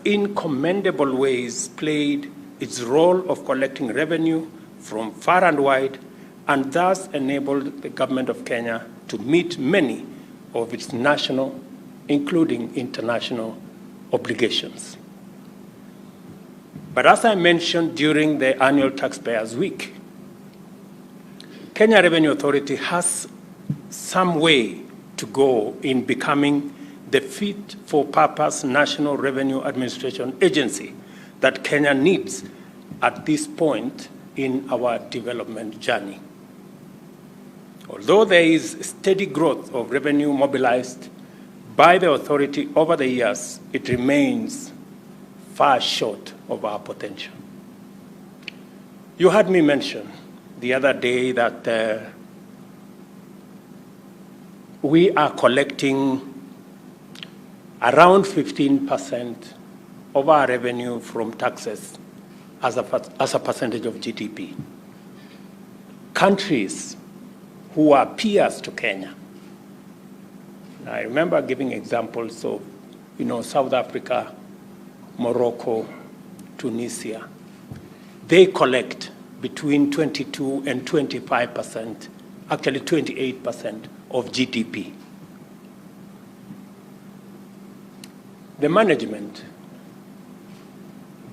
in commendable ways played its role of collecting revenue from far and wide, and thus enabled the government of Kenya to meet many of its national, including international, obligations. But as I mentioned during the annual Taxpayers Week, Kenya Revenue Authority has some way to go in becoming the fit-for-purpose National Revenue Administration agency that Kenya needs at this point in our development journey. Although there is steady growth of revenue mobilized by the authority over the years, it remains far short of our potential. You heard me mention the other day that we are collecting around 15% of our revenue from taxes as a percentage of GDP. Countries who are peers to Kenya, I remember giving examples of, South Africa, Morocco, Tunisia. They collect between 22 and 25%, actually 28% of GDP. The management,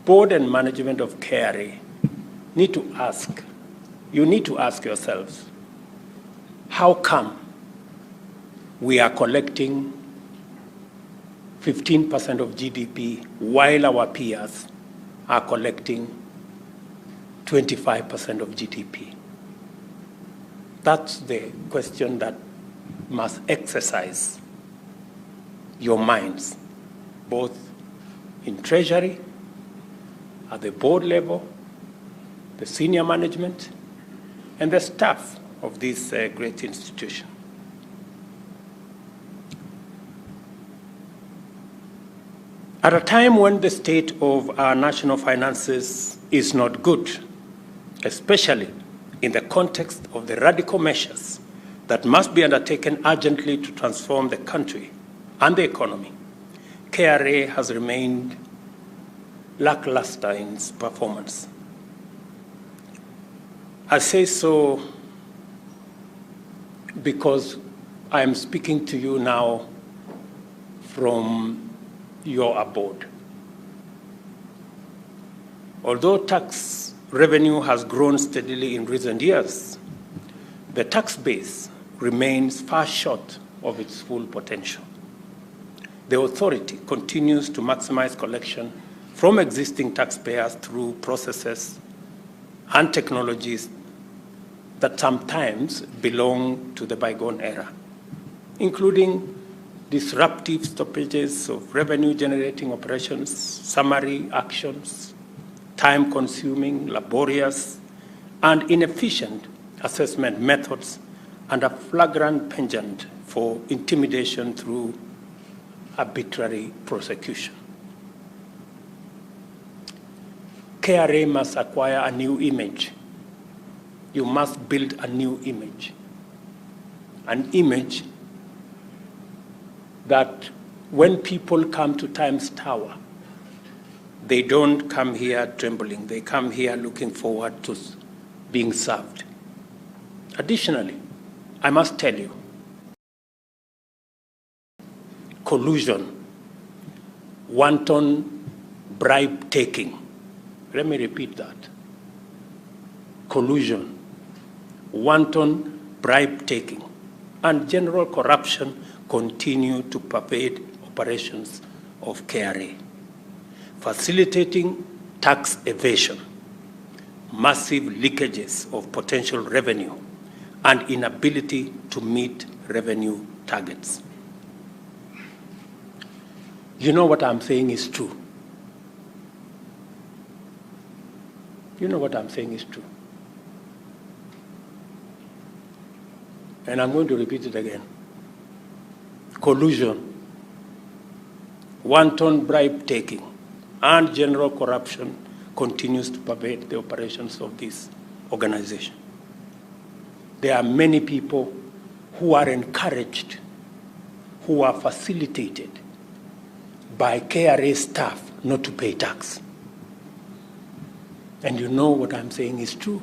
board and management of KRA need to ask yourselves, how come we are collecting 15% of GDP while our peers are collecting 25% of GDP? That's the question that must exercise your minds, both in Treasury, at the board level, the senior management, and the staff of this great institution. At a time when the state of our national finances is not good, especially in the context of the radical measures that must be undertaken urgently to transform the country and the economy, KRA has remained lackluster in its performance. I say so because I am speaking to you now from your abode. Although tax revenue has grown steadily in recent years, the tax base remains far short of its full potential. The authority continues to maximize collection from existing taxpayers through processes and technologies that sometimes belong to the bygone era, including disruptive stoppages of revenue-generating operations, summary actions, time-consuming, laborious, and inefficient assessment methods, and a flagrant penchant for intimidation through arbitrary prosecution. KRA must acquire a new image. You must build a new image, an image that when people come to Times Tower, they don't come here trembling. They come here looking forward to being served. Additionally, I must tell you, collusion, wanton bribe-taking. Let me repeat that. Collusion, wanton bribe-taking, and general corruption continue to pervade operations of KRA, facilitating tax evasion, massive leakages of potential revenue, and inability to meet revenue targets. You know what I'm saying is true. You know what I'm saying is true. And I'm going to repeat it again. Collusion, wanton bribe-taking, and general corruption continues to pervade the operations of this organization. There are many people who are encouraged, who are facilitated by KRA staff not to pay tax. And you know what I'm saying is true.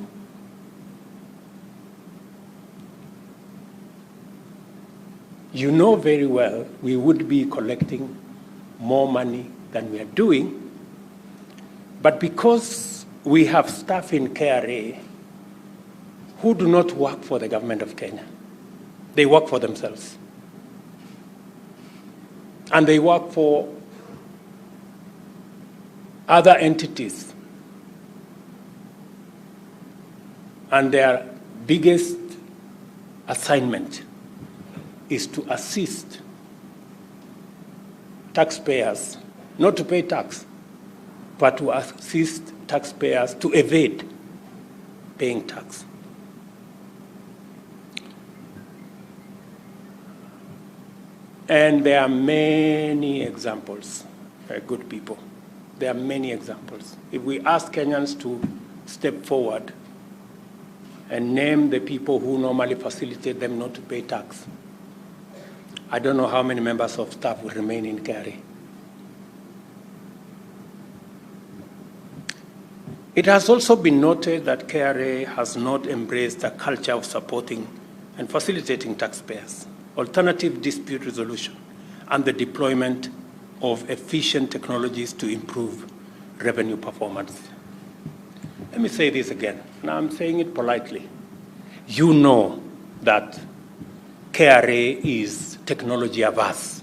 You know very well we would be collecting more money than we are doing, but because we have staff in KRA who do not work for the government of Kenya, they work for themselves. And they work for other entities. And their biggest assignment is to assist taxpayers, not to pay tax, but to assist taxpayers to evade paying tax. And there are many examples, good people. There are many examples. If we ask Kenyans to step forward and name the people who normally facilitate them not to pay tax, I don't know how many members of staff will remain in KRA. It has also been noted that KRA has not embraced a culture of supporting and facilitating taxpayers, alternative dispute resolution, and the deployment of efficient technologies to improve revenue performance. Let me say this again, and I'm saying it politely. You know that KRA is technology averse.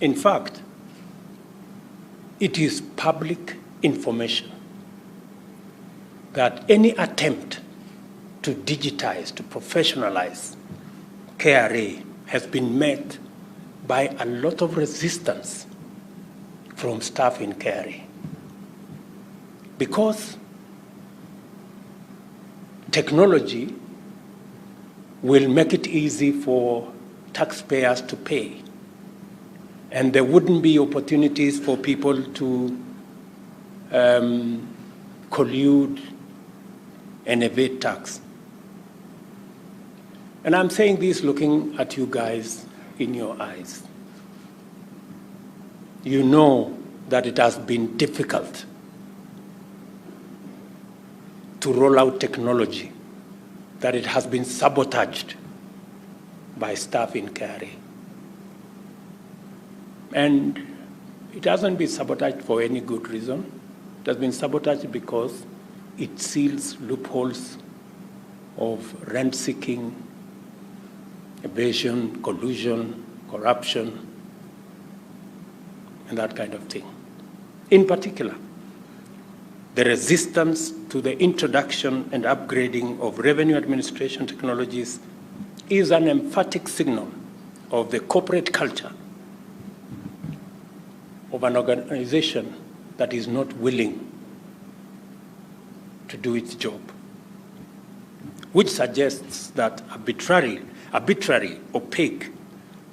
In fact, it is public information that any attempt to digitize, to professionalize KRA has been met by a lot of resistance from staff in KRA. Because technology will make it easy for taxpayers to pay. And there wouldn't be opportunities for people to collude and evade tax. And I'm saying this looking at you guys in your eyes. You know that it has been difficult to roll out technology, that it has been sabotaged by staff in KRA. And it hasn't been sabotaged for any good reason. It has been sabotaged because it seals loopholes of rent-seeking, evasion, collusion, corruption, and that kind of thing. In particular, the resistance to the introduction and upgrading of revenue administration technologies is an emphatic signal of the corporate culture of an organization that is not willing to do its job, which suggests that arbitrary, opaque,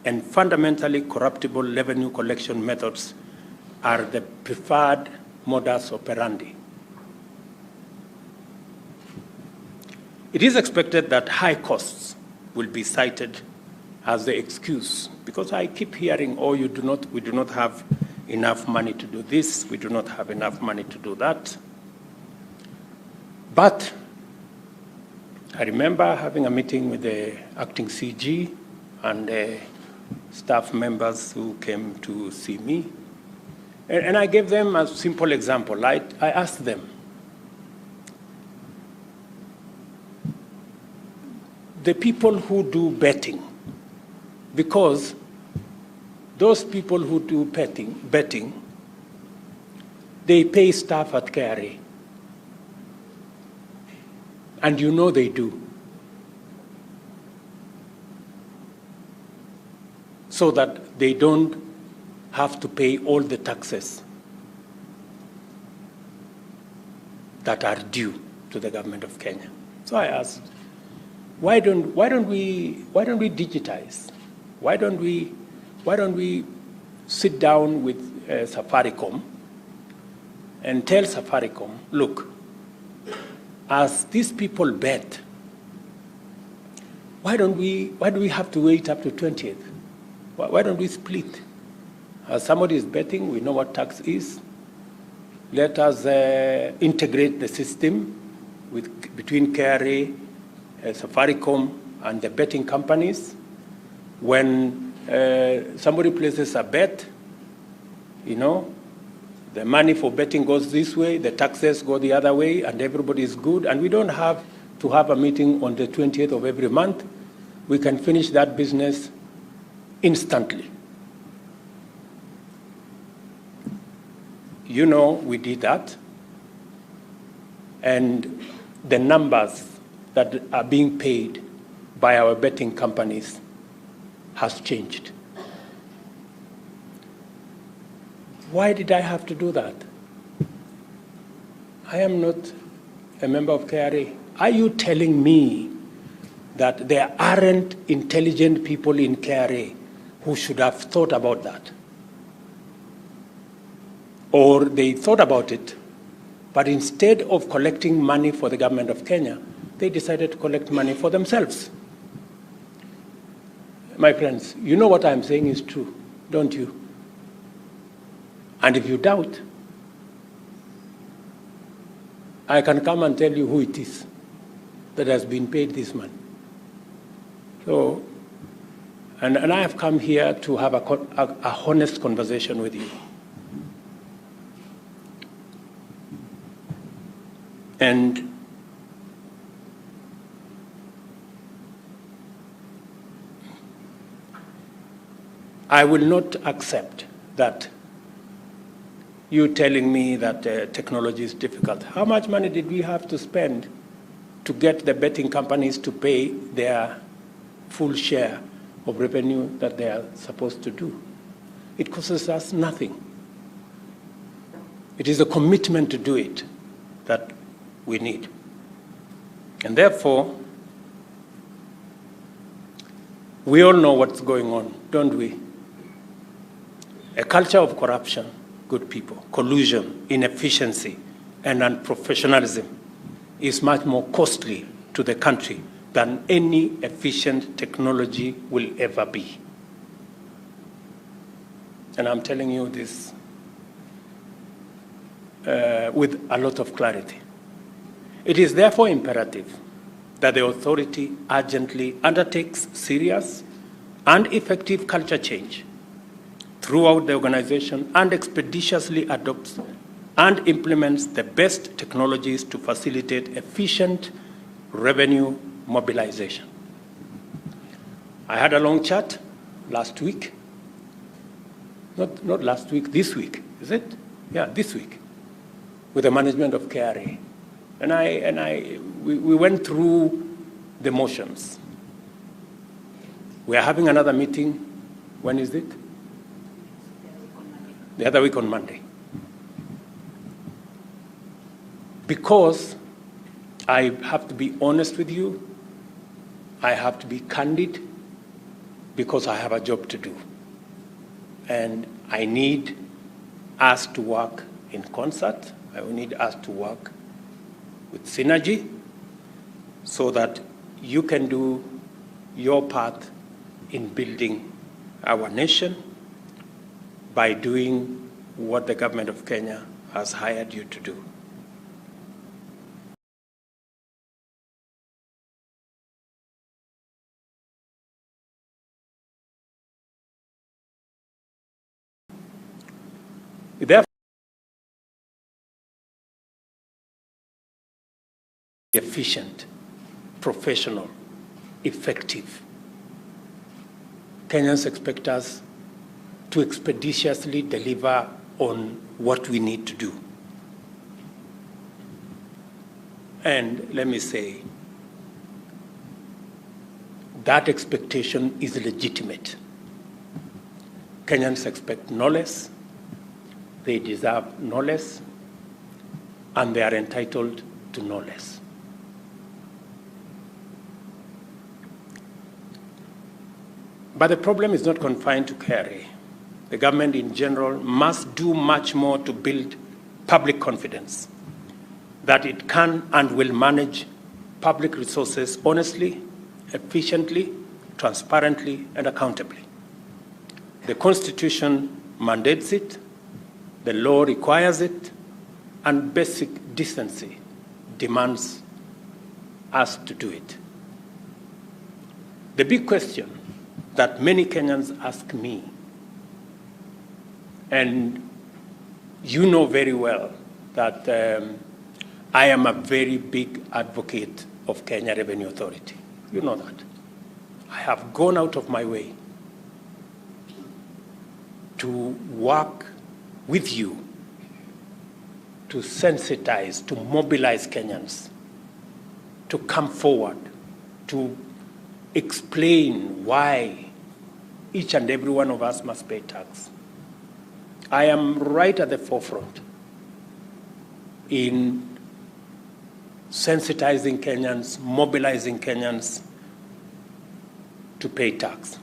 and fundamentally corruptible revenue collection methods are the preferred modus operandi. It is expected that high costs will be cited as the excuse, because I keep hearing, oh, we do not have enough money to do this, we do not have enough money to do that. But I remember having a meeting with the acting CG and staff members who came to see me. And I gave them a simple example. I asked them, the people who do betting, because those people who do betting, they pay staff at KRA. And you know they do. So that they don't have to pay all the taxes that are due to the government of Kenya. So I asked, why don't we digitize? Why don't we sit down with Safaricom and tell Safaricom, look, as these people bet, why do we have to wait up to 20th? Why don't we split As somebody is betting, we know what tax is. Let us integrate the system between KRA, Safaricom, and the betting companies. When somebody places a bet, you know, the money for betting goes this way, the taxes go the other way, and everybody is good. And we don't have to have a meeting on the 20th of every month. We can finish that business instantly. You know, we did that. And the numbers that are being paid by our betting companies has changed. Why did I have to do that? I am not a member of KRA. Are you telling me that there aren't intelligent people in KRA who should have thought about that? Or they thought about it, but instead of collecting money for the government of Kenya, they decided to collect money for themselves. My friends, you know what I'm saying is true, don't you? And if you doubt, I can come and tell you who it is that has been paid this money. So, and I have come here to have a honest conversation with you. And I will not accept that you telling me that technology is difficult. How much money did we have to spend to get the betting companies to pay their full share of revenue that they are supposed to do? It costs us nothing. It is a commitment to do it that we need. And therefore, we all know what's going on, don't we? A culture of corruption, good people, collusion, inefficiency, and unprofessionalism is much more costly to the country than any efficient technology will ever be. And I'm telling you this with a lot of clarity. It is therefore imperative that the authority urgently undertakes serious and effective culture change throughout the organization and expeditiously adopts and implements the best technologies to facilitate efficient revenue mobilization. I had a long chat last week, not last week, this week, is it? Yeah, this week, with the management of KRA. And we went through the motions. We are having another meeting. When is it? The other week on Monday. Because I have to be honest with you, I have to be candid, because I have a job to do. And I need us to work in concert. I need us to work with synergy so that you can do your part in building our nation by doing what the government of Kenya has hired you to do. Therefore, efficient, professional, effective. Kenyans expect us to expeditiously deliver on what we need to do. And let me say, that expectation is legitimate. Kenyans expect no less, they deserve no less, and they are entitled to no less. But the problem is not confined to KRA. The government in general must do much more to build public confidence that it can and will manage public resources honestly, efficiently, transparently, and accountably. The Constitution mandates it, the law requires it, and basic decency demands us to do it. The big question that many Kenyans ask me, and you know very well that I am a very big advocate of Kenya Revenue Authority. You know that. I have gone out of my way to work with you to sensitize, to mobilize Kenyans, to come forward, to explain why each and every one of us must pay tax. I am right at the forefront in sensitizing Kenyans, mobilizing Kenyans to pay tax.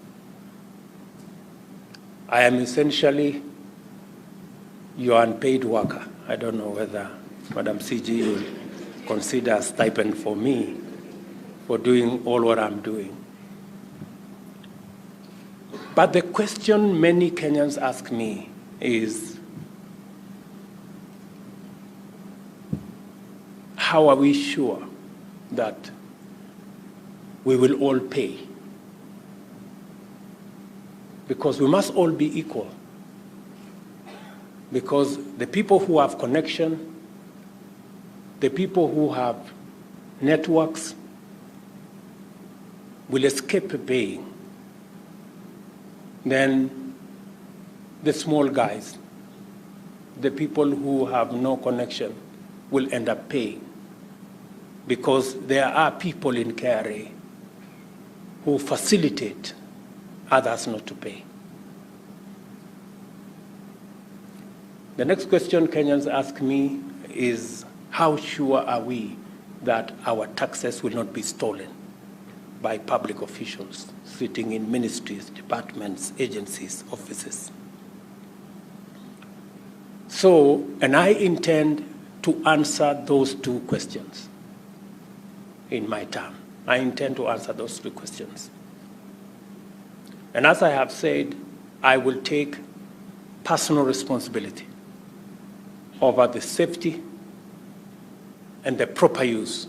I am essentially your unpaid worker. I don't know whether Madam CG will consider a stipend for me for doing all what I'm doing. But the question many Kenyans ask me is, how are we sure that we will all pay? Because we must all be equal. Because the people who have connection, the people who have networks will escape paying. Then the small guys, the people who have no connection, will end up paying. Because there are people in KRA who facilitate others not to pay. The next question Kenyans ask me is, how sure are we that our taxes will not be stolen by public officials sitting in ministries, departments, agencies, offices? So, and I intend to answer those two questions in my term. I intend to answer those two questions. And as I have said, I will take personal responsibility over the safety and the proper use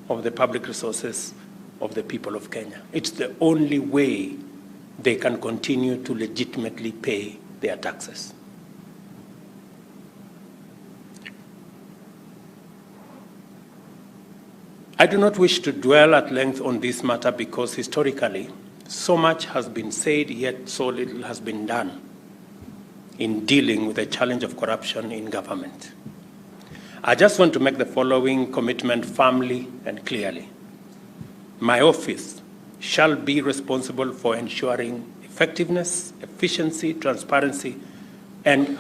of the public resources of the people of Kenya. It's the only way they can continue to legitimately pay their taxes. I do not wish to dwell at length on this matter because historically, so much has been said, yet so little has been done in dealing with the challenge of corruption in government. I just want to make the following commitment firmly and clearly. My office shall be responsible for ensuring effectiveness, efficiency, transparency, and